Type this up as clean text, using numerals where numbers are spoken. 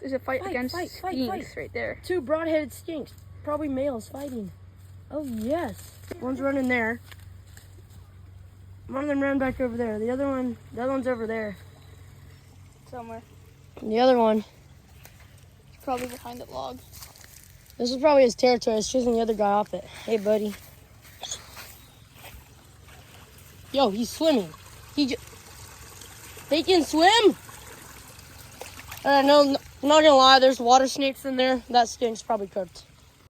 There's a fight against Skinks right there. 2 broad-headed skinks. Probably males fighting. Oh, yes. One's running there. One of them ran back over there. The other one's over there. Somewhere. And the other one, Probably behind the log. this is probably his territory. It's chasing the other guy off it. Hey, buddy. Yo, he's swimming. He can swim? No, I'm not gonna lie. There's water snakes in there. That stink's probably cooked.